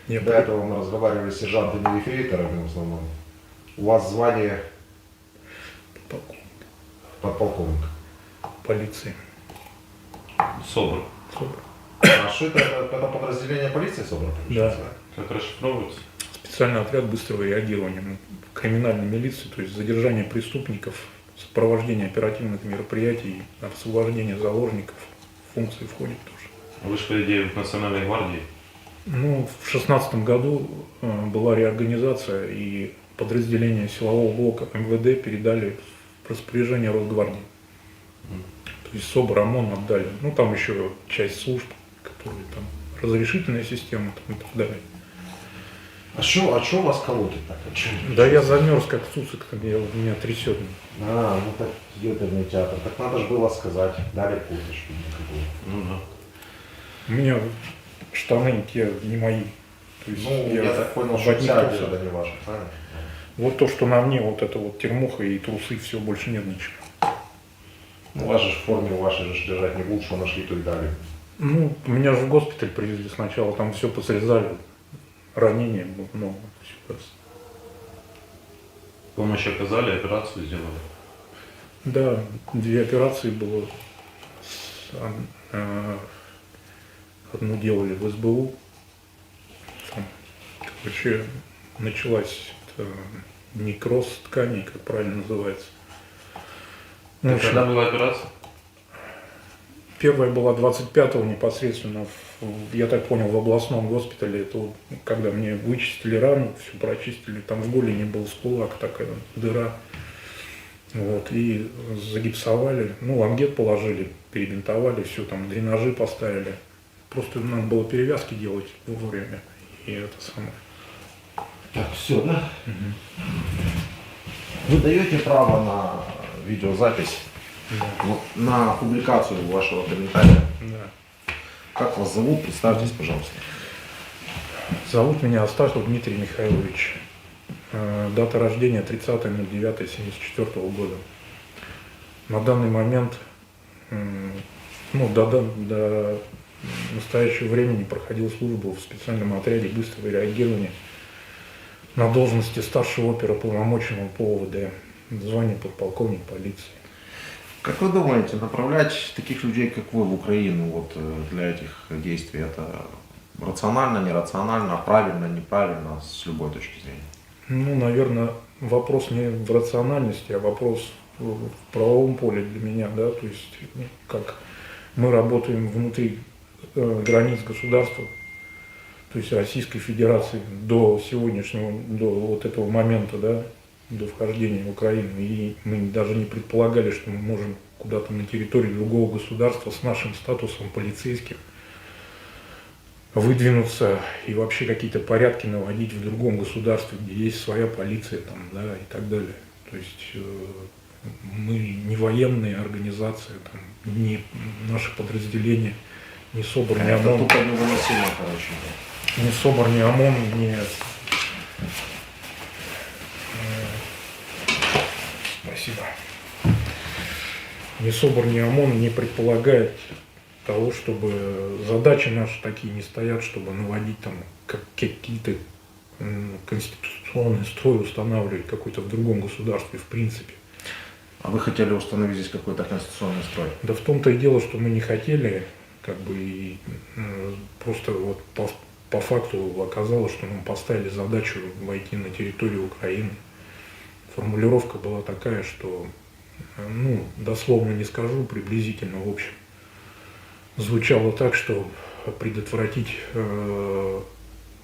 До этого мы разговаривали с сержантами и ефрейторами в основном. У вас звание подполковник полиции. СОБР. А что это подразделение полиции собрано? Да. Как расшифровывается? Специальный отряд быстрого реагирования криминальной милиции, то есть задержание преступников, сопровождение оперативных мероприятий, освобождение заложников, функции входит тоже. Вы же, по идее, в Национальной гвардии. Ну, в 2016 году была реорганизация, и подразделение силового блока МВД передали в распоряжение Росгвардии. То есть СОБР, ОМОН отдали. Ну, там еще часть служб, которые там, разрешительная система там, и так далее. А что у вас колотит так? Да я замерз как цуцик, меня трясет. Ну так ёперный театр. Так надо же было сказать. Дали курточку. Ну да. У меня штаны те не мои. То есть Я так понял, в что одних вся трусах. одежда не ваша, правильно? Вот то, что на мне, вот это вот термуха и трусы, все, больше нет ничего. Ну, у вас же в форме, у вашей же держать не будут, что нашли, то и дали. Ну, меня же в госпиталь привезли сначала, там все посрезали, ранения было много. Помощь оказали, операцию сделали. Да, 2 операции было. Одну делали в СБУ. Там, короче, началась некроз тканей, как правильно называется. Ну, Когда была операция? Первая была 25-го непосредственно, я так понял, в областном госпитале. Это вот, когда мне вычистили рану, все прочистили, там в голени был склак, такая дыра. Вот, и загипсовали, ну, лангет положили, перебинтовали, все, там дренажи поставили. Просто надо было перевязки делать вовремя. И это самое. Так, все, да? Вы даете право на видеозапись? Да. Вот на публикацию вашего комментария. Да. Как вас зовут? Представьтесь, пожалуйста. Зовут меня Астахов Дмитрий Михайлович. Дата рождения 30.09.1974 года. На данный момент, ну, до настоящего времени проходил службу в специальном отряде быстрого реагирования на должности старшего оперуполномоченного по ОВД, звание подполковник полиции. Как вы думаете, направлять таких людей, как вы, в Украину вот, для этих действий, это рационально, нерационально, правильно, неправильно, с любой точки зрения? Ну, наверное, вопрос не в рациональности, а вопрос в правовом поле для меня, да, то есть как мы работаем внутри границ государства, то есть Российской Федерации до сегодняшнего, до вот этого момента, да, до вхождения в Украину, и мы даже не предполагали, что мы можем куда-то на территории другого государства с нашим статусом полицейских выдвинуться и вообще какие-то порядки наводить в другом государстве, где есть своя полиция там, да, и так далее. То есть мы не военная организация, там, не наше подразделение, не СОБР, не Это ОМОН. тупо невыносимо, короче. Не СОБР, не ОМОН, не... Спасибо. Ни СОБР, ни ОМОН не предполагает того, чтобы задачи наши такие не стоят, чтобы наводить там какие-то конституционный строй устанавливать какой-то в другом государстве в принципе. А вы хотели установить здесь какой-то конституционный строй? Да в том-то и дело, что мы не хотели, как бы, и просто вот по факту оказалось, что нам поставили задачу войти на территорию Украины. Формулировка была такая, что, ну, дословно не скажу, приблизительно, в общем, звучало так, что предотвратить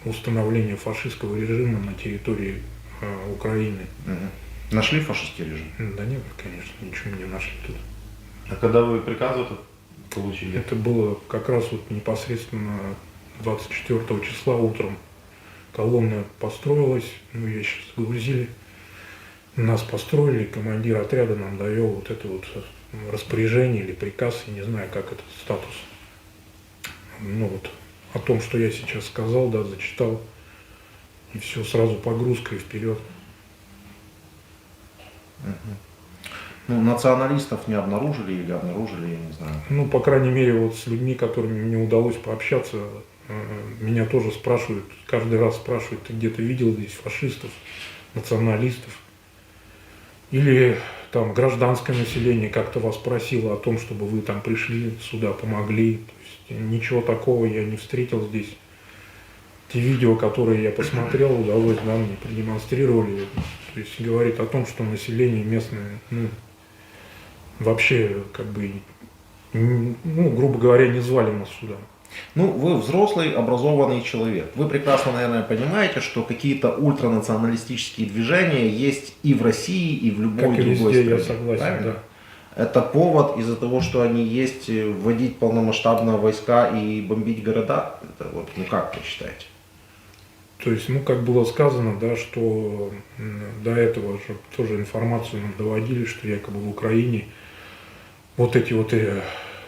установление фашистского режима на территории Украины. Угу. Нашли фашистский режим? Да нет, конечно, ничего не нашли тут. А когда вы приказ этот получили? Это было как раз вот непосредственно 24 числа утром. Колонна построилась, ну, ее сейчас загрузили. Нас построили, командир отряда нам довел вот это вот распоряжение или приказ, я не знаю, как этот статус. Ну вот, о том, что я сейчас сказал, да, зачитал, и все, сразу погрузкой вперед. Ну, националистов не обнаружили или обнаружили, я не знаю. Ну, по крайней мере, вот с людьми, которыми мне удалось пообщаться, меня тоже спрашивают, каждый раз спрашивают, ты где-то видел здесь фашистов, националистов? Или там гражданское население как-то вас просило о том, чтобы вы там пришли сюда, помогли. То есть ничего такого я не встретил здесь. Те видео, которые я посмотрел, удалось, да, мне продемонстрировали, то есть говорит о том, что население местное, ну, вообще, как бы, ну, грубо говоря, не звали нас сюда. Ну, вы взрослый, образованный человек. Вы прекрасно, наверное, понимаете, что какие-то ультранационалистические движения есть и в России, и в любой Как и другой везде, стране. я согласен, Правильно? да. Это повод из-за того, что они есть, вводить полномасштабно войска и бомбить города? Это вот, ну как вы считаете? То есть, ну, как было сказано, да, что до этого же тоже информацию нам доводили, что якобы в Украине вот эти вот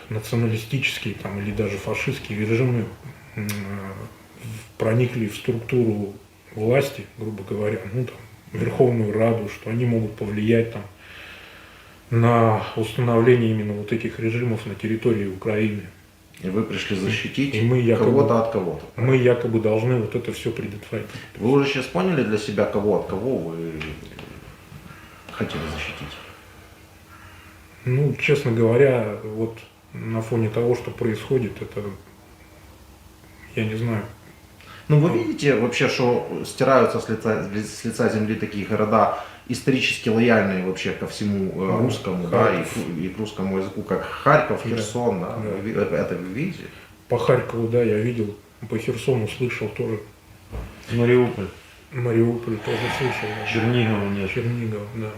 националистические там, или даже фашистские режимы проникли в структуру власти, грубо говоря, ну, там, Верховную Раду, что они могут повлиять там, на установление именно вот этих режимов на территории Украины. И вы пришли защитить И мы якобы- кого-то от кого-то. Мы якобы должны вот это все предотвратить. Вы уже сейчас поняли для себя, кого от кого вы хотели защитить? Ну, честно говоря, вот на фоне того, что происходит, это, я не знаю. Ну, вы видите вообще, что стираются с лица земли такие города, исторически лояльные вообще ко всему русскому, да, Харьков. и к русскому языку, как Харьков, Да, Херсон, да. да. Это вы видите? По Харькову, да, я видел, по Херсону слышал тоже, Мариуполь, Мариуполь тоже слышал, да. Чернигова нет. Чернигов, да.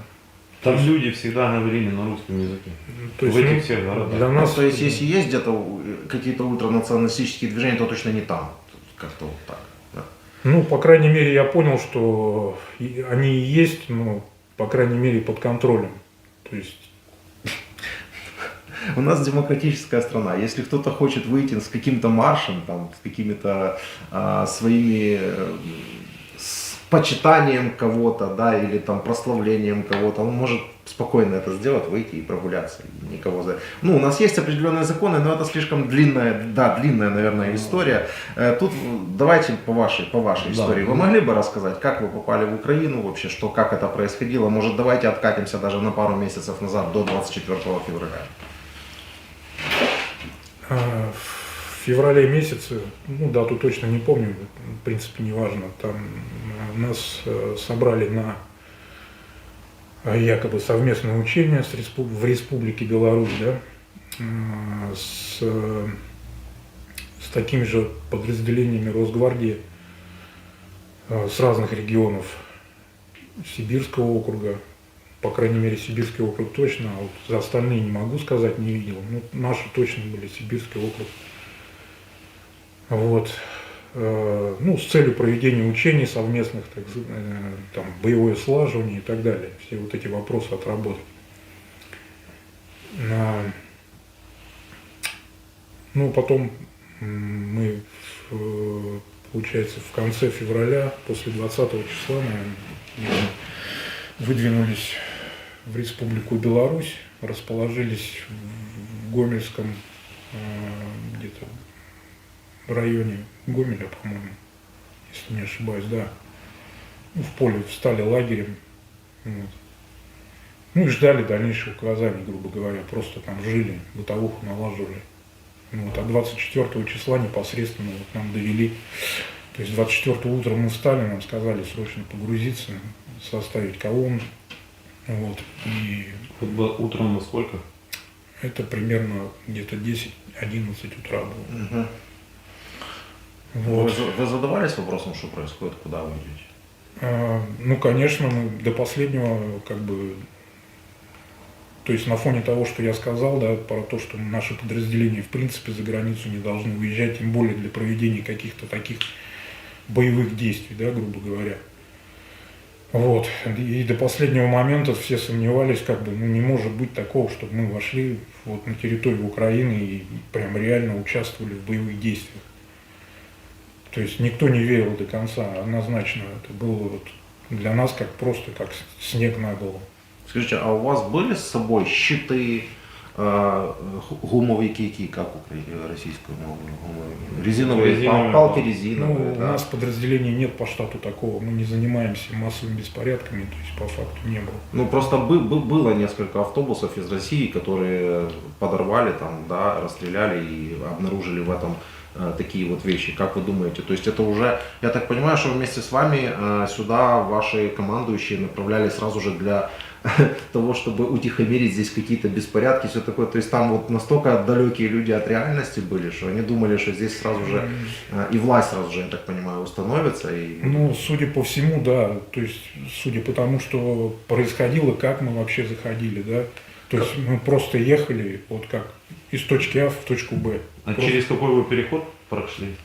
Там люди всегда говорили на русском языке. То В есть, этих ну, всех городах. для Ну, нас, то есть, если есть где-то какие-то ультранационалистические движения, то точно не там. Как-то вот так. Да. ну, по крайней мере, я понял, что они и есть, но, по крайней мере, под контролем. То есть, У нас демократическая страна. Если кто-то хочет выйти с каким-то маршем, там, с какими-то своими с почитанием кого-то, да, или там прославлением кого-то, он может спокойно это сделать, выйти и прогуляться. И никого за... Ну, у нас есть определенные законы, но это слишком длинная, да, длинная, наверное, история. Тут давайте по вашей истории. Вы могли бы рассказать, как вы попали в Украину вообще, что, как это происходило? Может, давайте откатимся даже на пару месяцев назад, до 24 февраля. В феврале месяце, ну дату точно не помню, в принципе не важно, там нас собрали на якобы совместное учение в Республике Беларусь, да, с такими же подразделениями Росгвардии с разных регионов Сибирского округа, по крайней мере, Сибирский округ точно, а вот за остальные не могу сказать, не видел. Ну, наши точно были, Сибирский округ. Вот. Ну, с целью проведения учений совместных, там, боевое слаживание и так далее. Все вот эти вопросы отработать. Ну, потом мы, получается, в конце февраля, после 20 числа, наверное, выдвинулись в Республику Беларусь, расположились в Гомельском, где-то в районе Гомеля, по-моему, если не ошибаюсь, да. Ну, в поле встали лагерем. Вот. Ну и ждали дальнейших указаний, грубо говоря, просто там жили, бытовуху налаживали. Вот. А 24 числа непосредственно вот нам довели. То есть 24 утром мы встали, нам сказали срочно погрузиться, составить колонну. Вот. И Вот было утром на сколько? это примерно где-то 10-11 утра было. Угу. Вот. Вы задавались вопросом, что происходит, куда вы идете? Ну, конечно, мы до последнего, как бы, то есть на фоне того, что я сказал, да, про то, что наши подразделения в принципе за границу не должны уезжать, тем более для проведения каких-то таких боевых действий, да, грубо говоря. Вот. И до последнего момента все сомневались, как бы, ну, не может быть такого, чтобы мы вошли вот на территорию Украины и прям реально участвовали в боевых действиях. То есть никто не верил до конца, однозначно. Это было вот для нас как просто как снег на голову. Скажите, а у вас были с собой щиты, гумовики, как российскую гумовые? Резиновые, Резиновые палки палки. резиновые, Ну, у да. нас подразделения нет по штату такого, мы не занимаемся массовыми беспорядками, то есть по факту не было. Ну, просто было несколько автобусов из России, которые подорвали там, да, расстреляли и обнаружили в этом такие вот вещи. Как вы думаете? То есть это уже, я так понимаю, что вместе с вами сюда ваши командующие направляли сразу же для того, чтобы утихомирить здесь какие-то беспорядки, все такое. То есть там вот настолько далекие люди от реальности были, что они думали, что здесь сразу же и власть сразу же, я так понимаю, установится. И... Ну, судя по всему, да, то есть судя по тому, что происходило, как мы вообще заходили, да, то есть мы просто ехали вот как из точки А в точку Б. А Просто, через какой вы переход прошли?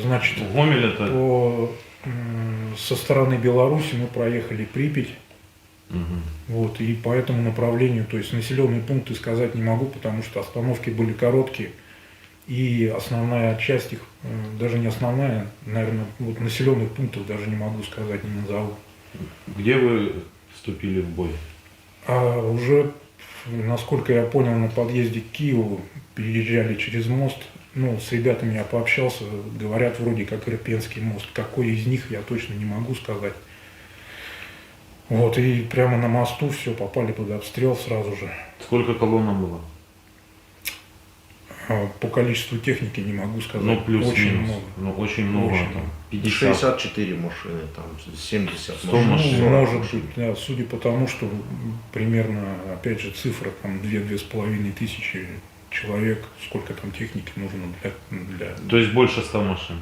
значит, В Гомель это? со стороны Беларуси мы проехали Припять, Мгм. вот, и по этому направлению, то есть населенные пункты сказать не могу, потому что остановки были короткие, и основная часть их, даже не основная, наверное, вот населенных пунктов даже не могу сказать, не назову. Где вы вступили в бой? А уже, насколько я понял, на подъезде к Киеву переезжали через мост. Ну, с ребятами я пообщался, говорят, вроде как Ирпенский мост. Какой из них, я точно не могу сказать. Вот, и прямо на мосту все, попали под обстрел сразу же. Сколько колонн было? По количеству техники не могу сказать. Ну, Очень плюс-минус. много. Ну, очень много. Очень Там, много. 50. 64 машины, там 70 100 машин. машин. Ну, 40 может машин. быть, да, судя по тому, что примерно, опять же, цифра там 2-2,5 тысячи человек, сколько там техники нужно для... То есть больше 100 машин.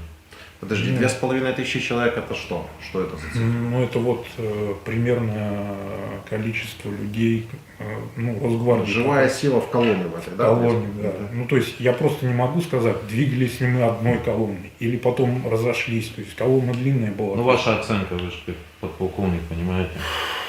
Подожди, 2500 человек это что? Что это за цифра? Ну, это вот примерно количество людей, ну, Росгвардии. Живая сила в колонне в этой, да? Колонне, да. Ну, то есть я просто не могу сказать, двигались ли мы одной колонной, или потом разошлись. То есть колонна длинная была. Ну, ваша оценка, вы же подполковник, понимаете?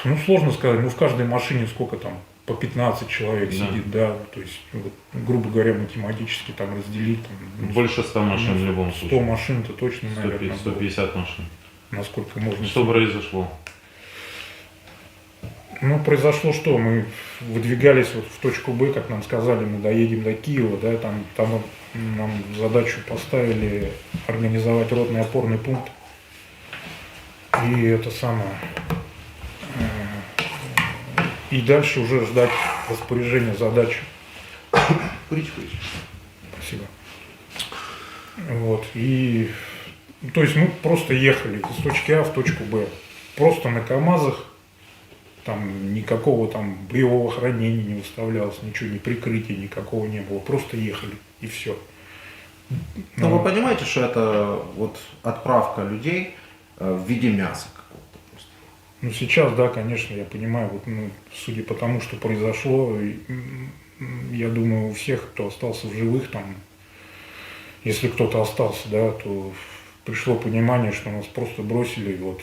Ну, сложно сказать, ну, в каждой машине сколько там, по 15 человек Да. сидит, да. То есть, вот, грубо говоря, математически там разделить. Там, Больше 100 машин в любом 100 случае. машин-то точно, наверное, было. 150 машин. Насколько можно. Что произошло? Ну, произошло что? Мы выдвигались вот в точку Б, как нам сказали, мы доедем до Киева, да, там нам задачу поставили организовать ротный опорный пункт. И это самое. И дальше уже ждать распоряжения, задачи. Курить. Спасибо. Вот. И, то есть мы просто ехали из точки А в точку Б. Просто на КАМАЗах. Там никакого там боевого хранения не выставлялось, ничего, ни прикрытия никакого не было. Просто ехали и все. Ну, вы понимаете, что это вот отправка людей в виде мяса какого-то просто? Ну, сейчас, да, конечно, я понимаю, вот, ну, судя по тому, что произошло, я думаю, у всех, кто остался в живых, там, если кто-то остался, да, то пришло понимание, что нас просто бросили, вот.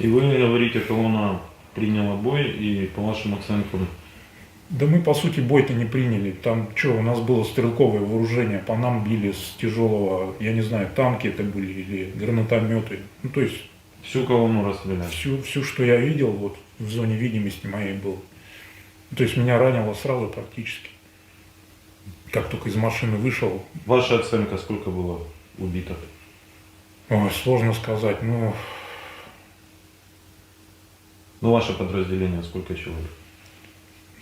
И вы говорите, колонна приняла бой, и по вашим оценкам, Да мы, по сути, бой-то не приняли. Там, что, у нас было стрелковое вооружение, по нам били с тяжелого, я не знаю, танки это были или гранатометы. Ну, то есть, всю колонну расстреляли. всю, что я видел, вот, в зоне видимости моей был. То есть, меня ранило сразу практически. Как только из машины вышел, Ваша оценка, сколько было убито? ой, сложно сказать, но Ну, ваше подразделение, сколько человек?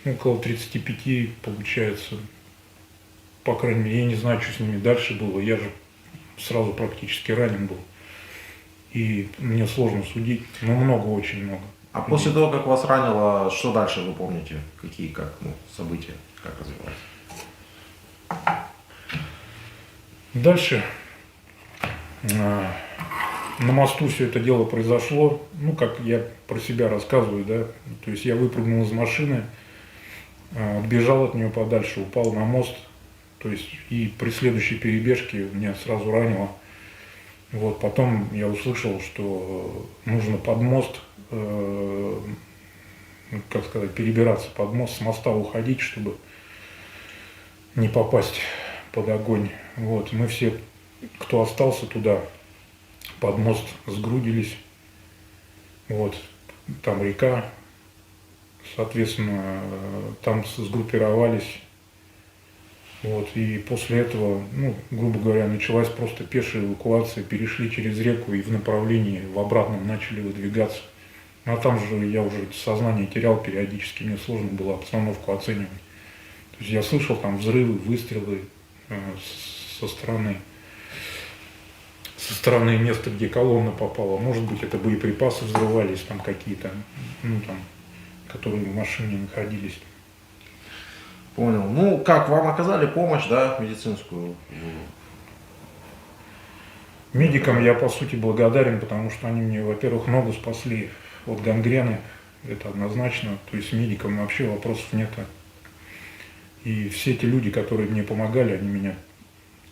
около 35 получается. По крайней мере, я не знаю, что с ними дальше было. Я же сразу практически ранен был. И мне сложно судить, но много, очень много. А после того, как вас ранило, что дальше вы помните? Какие события, как развивались? Дальше на мосту все это дело произошло. Ну, как я про себя рассказываю, да. То есть я выпрыгнул из машины, отбежал от нее подальше, упал на мост. То есть и при следующей перебежке меня сразу ранило. Вот, потом я услышал, что нужно под мост, как сказать, перебираться под мост, с моста уходить, чтобы не попасть под огонь. Вот, мы все, кто остался туда, под мост сгрудились. Вот, там река, Соответственно, там сгруппировались. Вот, и после этого, ну, грубо говоря, началась просто пешая эвакуация, перешли через реку и в направлении, в обратном начали выдвигаться. Ну, а там же я уже сознание терял периодически, мне сложно было обстановку оценивать. То есть я слышал там взрывы, выстрелы со стороны места, где колонна попала. Может быть, это боеприпасы взрывались там какие-то, ну, там, которые в машине находились. Понял. Ну, как, вам оказали помощь, да, медицинскую? Медикам я, по сути, благодарен, потому что они мне, во-первых, ногу спасли от гангрены, это однозначно. То есть медикам вообще вопросов нет. И все эти люди, которые мне помогали, они меня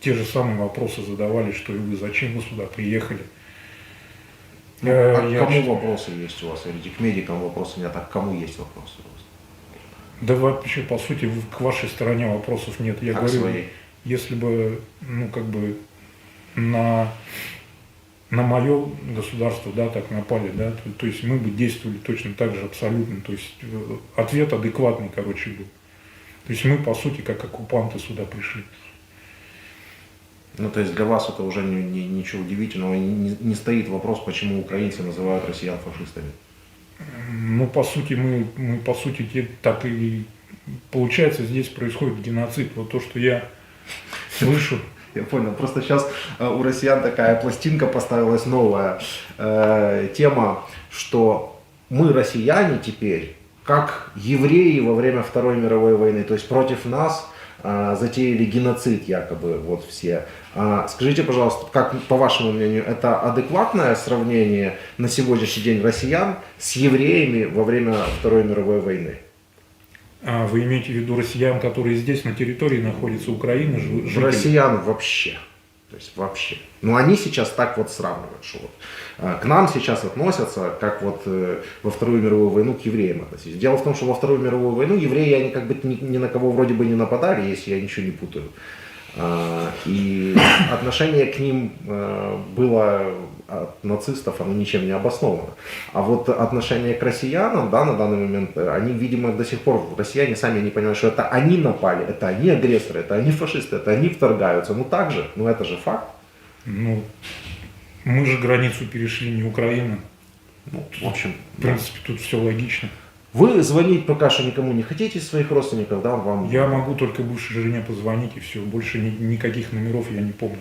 те же самые вопросы задавали, что и вы, зачем вы сюда приехали. Ну, а к кому вопросы есть у вас? Или к медикам вопросы нет, а к кому есть вопросы у вас? Да вообще, по сути, к вашей стороне вопросов нет. Я говорю, своей? если бы, ну, как бы на мое государство, да, так напали, да, то есть мы бы действовали точно так же абсолютно. То есть ответ адекватный, короче, был. То есть мы, по сути, как оккупанты сюда пришли. Ну, то есть для вас это уже ничего удивительного, не стоит вопрос, почему украинцы называют россиян фашистами. Ну, по сути, мы по сути, так и получается, здесь происходит геноцид. Вот то, что я слышу. Я понял. Просто сейчас у россиян такая пластинка поставилась новая тема, что мы, россияне, теперь, как евреи во время Второй мировой войны, то есть против нас затеяли геноцид якобы вот все. Скажите, пожалуйста, как, по вашему мнению, это адекватное сравнение на сегодняшний день россиян с евреями во время Второй мировой войны? А вы имеете в виду россиян, которые здесь на территории находятся, Украины, жители? Россиян вообще. То есть вообще. Но они сейчас так вот сравнивают, что вот к нам сейчас относятся, как вот во Вторую мировую войну к евреям относились. Дело в том, что во Вторую мировую войну евреи, они как бы ни на кого вроде бы не нападали, если я ничего не путаю. И отношение к ним было от нацистов, оно ничем не обосновано. А вот отношение к россиянам, да, на данный момент, они, видимо, до сих пор, россияне сами не понимают, что это они напали, это они агрессоры, это они фашисты, это они вторгаются. Ну так же, ну это же факт. Ну, мы же границу перешли, не Украина. Ну, в общем, В принципе, тут все логично. вы звонить пока что никому не хотите из своих родственников, да, вам? Я могу только бывшей жене позвонить, и все. Больше никаких номеров я не помню.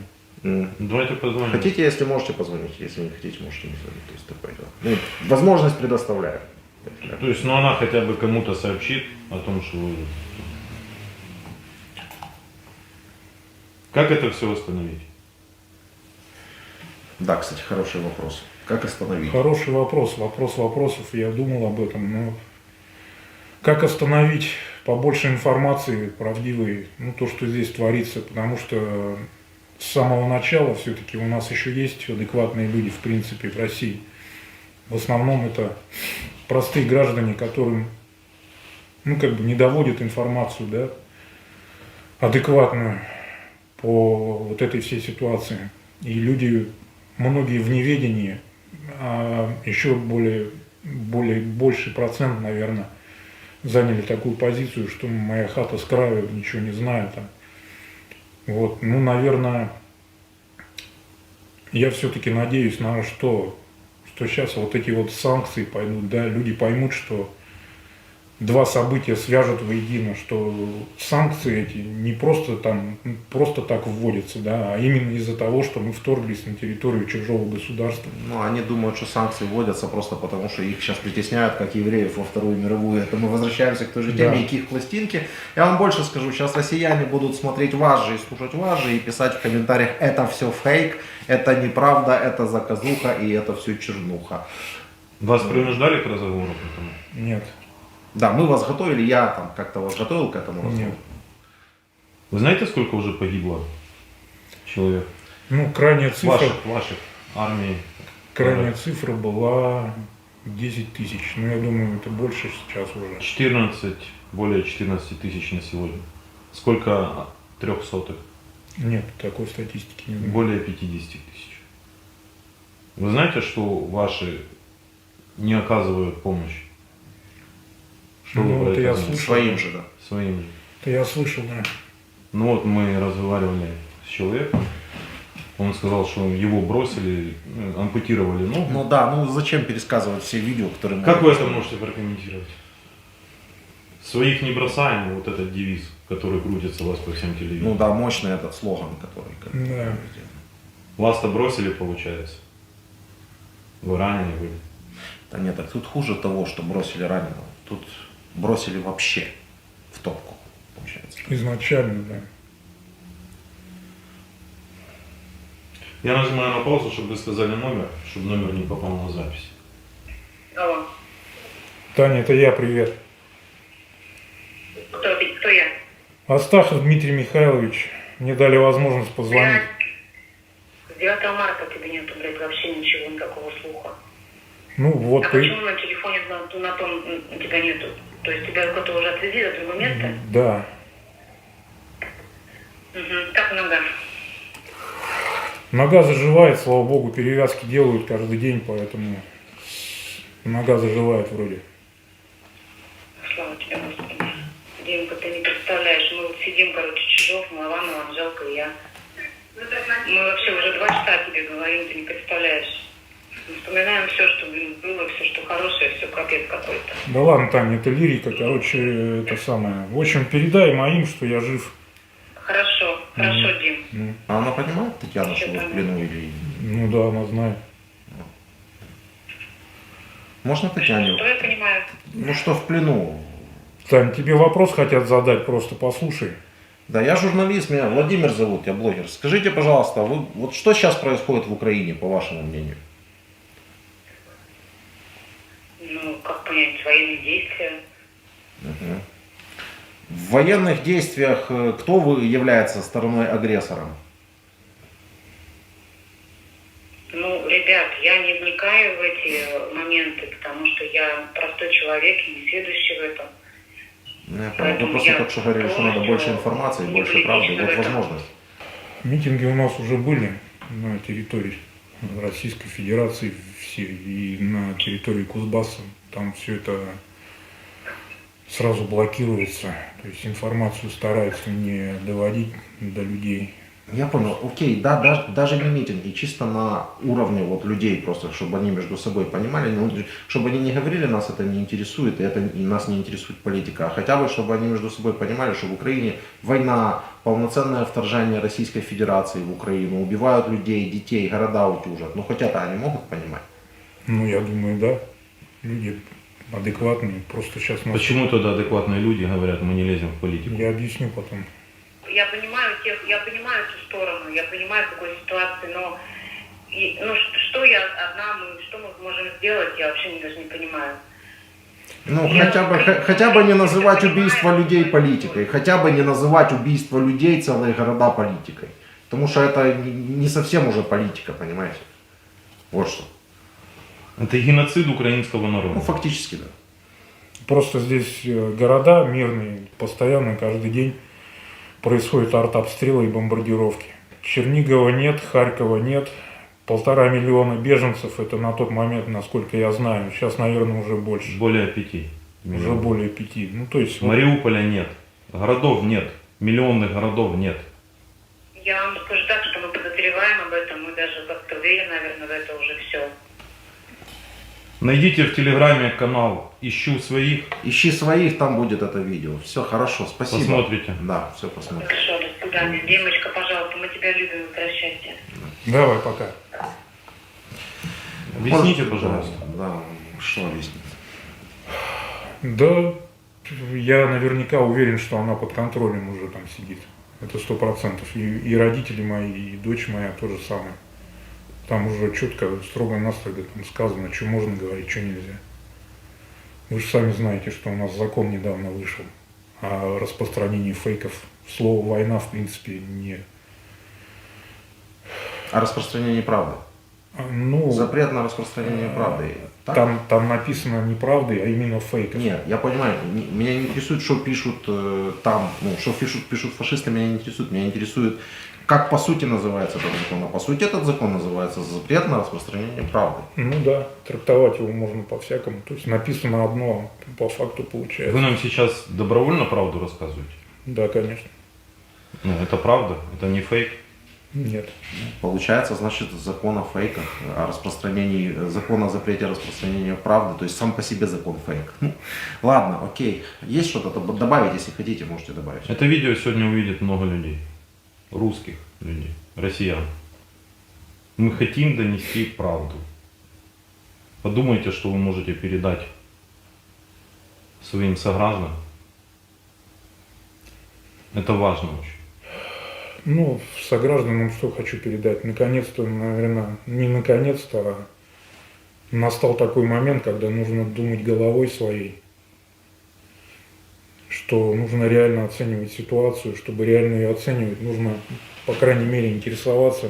Давайте позвоним. Хотите, если можете позвонить, если не хотите, можете не звонить. То есть такое дело. Ну, возможность предоставляю. То есть, ну она хотя бы кому-то сообщит о том, что вы... Как это все восстановить? Да, кстати, хороший вопрос. Как остановить? Хороший вопрос. Вопрос вопросов. Я думал об этом, но как остановить побольше информации правдивой, ну, то, что здесь творится, потому что с самого начала все-таки у нас еще есть адекватные люди, в принципе, в России. В основном это простые граждане, которым, ну, как бы не доводят информацию, да, адекватную по вот этой всей ситуации. И люди, многие в неведении, а еще больший процент, наверное, заняли такую позицию, что моя хата с краю, ничего не знаю там. Вот, ну, наверное, я все-таки надеюсь на что сейчас вот эти вот санкции пойдут, да, люди поймут, что два события свяжут воедино, что санкции эти не просто там, просто так вводятся, да, а именно из-за того, что мы вторглись на территорию чужого государства. Ну, они думают, что санкции вводятся просто потому, что их сейчас притесняют, как евреев во Вторую мировую. Это мы возвращаемся к той же теме, Да. и к их пластинке. Я вам больше скажу, сейчас россияне будут смотреть вас же и слушать вас же, и писать в комментариях, это все фейк, это неправда, это заказуха, и это все чернуха. Вас принуждали к разговору? Поэтому? Нет, Да, мы вас готовили, я там как-то вас готовил к этому разговору. нет. Вы знаете, сколько уже погибло человек? Ну, крайняя цифра, Ваших армии? крайняя цифра была 10 тысяч. Ну, я думаю, это больше сейчас уже. Более 14 тысяч на сегодня. Сколько трехсотых? Нет, такой статистики не знаю. Более 50 тысяч. Вы знаете, что ваши не оказывают помощь? Что Ну, вы про это это я думаете? слышал. Своим же, да. Своим же. Это я слышал, да. Ну вот мы разговаривали с человеком, он сказал, что его бросили, ампутировали ногу. Ну да, ну зачем пересказывать все видео, которые мы... Как вы это можете прокомментировать? Своих не бросаем, вот этот девиз, который крутится у вас по всем Ну телевизорам. да, мощный этот слоган, который... Да. Вас-то бросили, получается. Вы ранены были. Да нет, так тут хуже того, что бросили раненого. Тут бросили вообще в топку, получается. Изначально, да. Я нажимаю на паузу, чтобы вы сказали номер, чтобы номер не попал на запись. Алло. Таня, это я, привет. Кто я? Астахов Дмитрий Михайлович. Мне дали возможность позвонить. С 9 марта тебе нету, блядь, вообще ничего, никакого слуха. Ну вот, А почему на телефоне на том тебя нету? То есть тебя куда-то уже отвезли до другого места? Да. Угу. Как нога? Нога заживает, слава богу, перевязки делают каждый день, поэтому нога заживает вроде. Слава тебе, Господи. Димка, ты не представляешь, мы вот сидим, короче, Чижов, Милованова, Анжелка и я. Мы вообще уже 2 часа тебе говорим, ты не представляешь. Мы вспоминаем все, что, блин, было, все, что хорошее, все капец какой-то. Да ладно, Таня, это лирика, короче, это самое. В общем, передай моим, что я жив. Хорошо, хорошо, Дим. Ну, А она понимает, Татьяна, что вы в плену или... ну да, она знает. Можно Татьяне? Что я понимаю? Ну что в плену? Тань, тебе вопрос хотят задать, просто послушай. Да, я журналист, меня Владимир зовут, я блогер. Скажите, пожалуйста, вот что сейчас происходит в Украине, по вашему мнению? Ну, как понять, военные действия? Мгм. В военных действиях кто является стороной агрессором? Ну, ребят, я не вникаю в эти моменты, потому что я простой человек и не следующий в этом. Ну, я понял. Поэтому Вы просто я только что говорили, что надо полностью больше информации, не больше правды. критична в Вот этом. возможность. Митинги у нас уже были на территории Российской Федерации все и на территории Кузбасса. Там все это сразу блокируется. То есть информацию стараются не доводить до людей. Я понял, окей, да, даже не митинги, чисто на уровне вот людей просто, чтобы они между собой понимали, чтобы они не говорили, нас это не интересует, и нас не интересует политика, а хотя бы, чтобы они между собой понимали, что в Украине война, полноценное вторжение Российской Федерации в Украину, убивают людей, детей, города утюжат, ну хотя то они могут понимать. Ну, я думаю, да. Люди адекватные. Просто сейчас нас... Почему тогда адекватные люди говорят, мы не лезем в политику? Я объясню потом. Я понимаю эту сторону, я понимаю, в какой ситуации, но что я одна, что мы можем сделать, я вообще даже не понимаю. Ну, Я хотя бы не называть понимаю, убийство людей что политикой, хотя бы не называть убийство людей, целые города политикой. Потому что это не совсем уже политика, понимаете? Вот что. Это геноцид украинского народа. Ну, фактически, да. Просто здесь города мирные, постоянно, каждый день происходят артобстрелы и бомбардировки. Чернигова нет, Харькова нет. 1,5 миллиона беженцев, это на тот момент, насколько я знаю. Сейчас, наверное, уже больше. Более 5 Уже миллионов. более 5. Ну, то есть... вот- Мариуполя нет. Городов нет. Миллионных городов нет. Я вам скажу так, что мы подозреваем об этом, мы даже как-то верим, наверное, в это уже все. Найдите в Телеграме канал «Ищу своих». Ищи своих, там будет это видео. Все, хорошо, спасибо. Посмотрите. Да, все посмотрим. Хорошо, до свидания. Димочка, пожалуйста, мы тебя любим, возвращайся. Давай, пока. Объясните, Может, пожалуйста. Да, что объяснить? Да, я наверняка уверен, что она под контролем уже там сидит. Это 100%. И родители мои, и дочь моя то же самое. Там уже четко, строго-настрого там сказано, что можно говорить, что нельзя. Вы же сами знаете, что у нас закон недавно вышел о распространении фейков. Слово «война» в принципе не... О распространении правды. Ну, Запрет на распространение правды. Так? там написано не правды, а именно фейк. Нет, я понимаю, меня не интересует, что пишут там, ну, что пишут фашисты, меня не интересует. Меня интересует, как по сути называется этот закон. А по сути этот закон называется запрет на распространение правды. Ну да, трактовать его можно по-всякому. То есть написано одно, а по факту получается. Вы нам сейчас добровольно правду рассказываете? Да, конечно. Ну, это правда, это не фейк. Нет. Получается, значит, закон о фейках, о распространении, закон о запрете распространения правды, то есть сам по себе закон фейк. Ну, ладно, окей. Есть что-то добавить, если хотите, можете добавить. Это видео сегодня увидит много людей. Русских людей, россиян. Мы хотим донести правду. Подумайте, что вы можете передать своим согражданам. Это важно очень. Ну, согражданам что хочу передать. Наконец-то, наверное, не наконец-то, а настал такой момент, когда нужно думать головой своей, что нужно реально оценивать ситуацию. Чтобы реально ее оценивать, нужно, по крайней мере, интересоваться,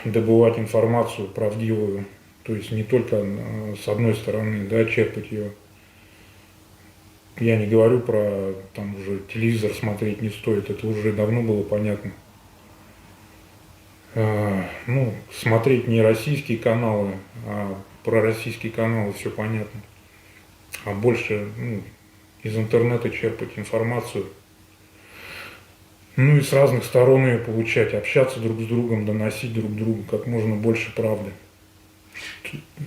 добывать информацию правдивую. То есть не только с одной стороны, да, черпать ее. Я не говорю про, там уже телевизор смотреть не стоит, это уже давно было понятно. Ну, смотреть не российские каналы, а про российские каналы все понятно. А больше из интернета черпать информацию. Ну и с разных сторон ее получать, общаться друг с другом, доносить друг другу как можно больше правды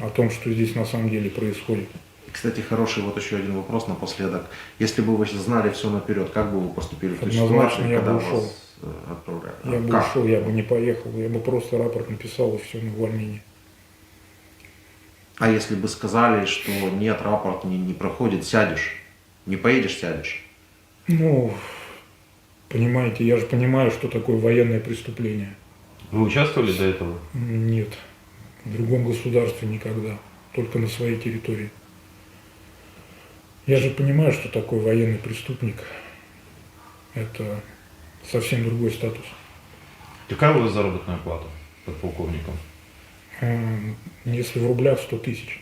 о том, что здесь на самом деле происходит. Кстати, хороший вот еще один вопрос напоследок. Если бы вы знали все наперед, как бы вы поступили в той Однозначно ситуации, я когда бы ушел. вас отправляли? Я бы Как? ушел, я бы не поехал, я бы просто рапорт написал и все, на увольнение. А если бы сказали, что нет, рапорт не проходит, сядешь? Не поедешь, сядешь? Ну, понимаете, я же понимаю, что такое военное преступление. Вы участвовали до этого? Нет, в другом государстве никогда, только на своей территории. Я же понимаю, что такое военный преступник. Это совсем другой статус. Какая у вас заработная плата подполковником? Если в рублях 100 тысяч.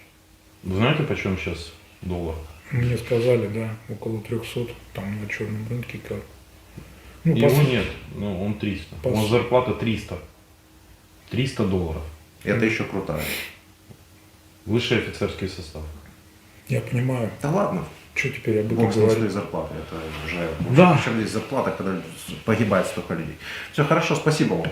Вы знаете, почем сейчас доллар? Мне сказали, да, около 300, там на черном рынке как. Ну, Его пос- нет, ну он 300. Пос- У нас зарплата 300. 300 долларов. Это еще крутая. Высший офицерский состав. Я понимаю, Да ладно, что теперь об этом бог с ним, что и говорить. зарплата. Это уже... Да. Причем здесь зарплата, когда погибает столько людей. Все хорошо, спасибо вам.